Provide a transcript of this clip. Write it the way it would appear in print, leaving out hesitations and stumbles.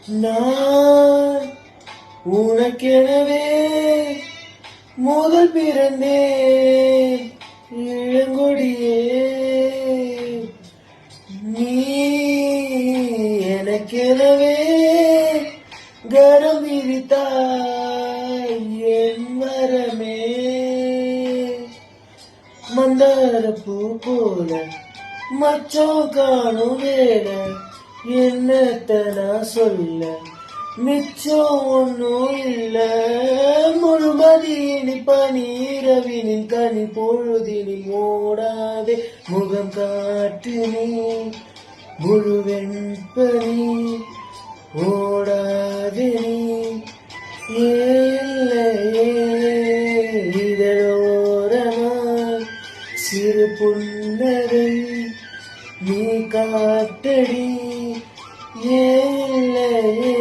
நான் உனக்கெனவே முதல் பிறந்தேன் இளங்கொடியே, நீ எனக்கெனவே கரம் விரித்தாய் என் வரமே. மந்தாரப்பூ போல மச்சம் காணும் வேல, என்னத்த நான் சொல்ல மிச்சம் ஒன்னும் இல்ல. முழுமதியினி பனீரவினின் கனி பொழுதினில் ஓடாதே முகம் காட்டு நீ முழுவெண்பனி ஓடாதே நீ. இல்லையே இதழோரமாய் சிறு புன்னகை நீ காட்டடி. இல்லையே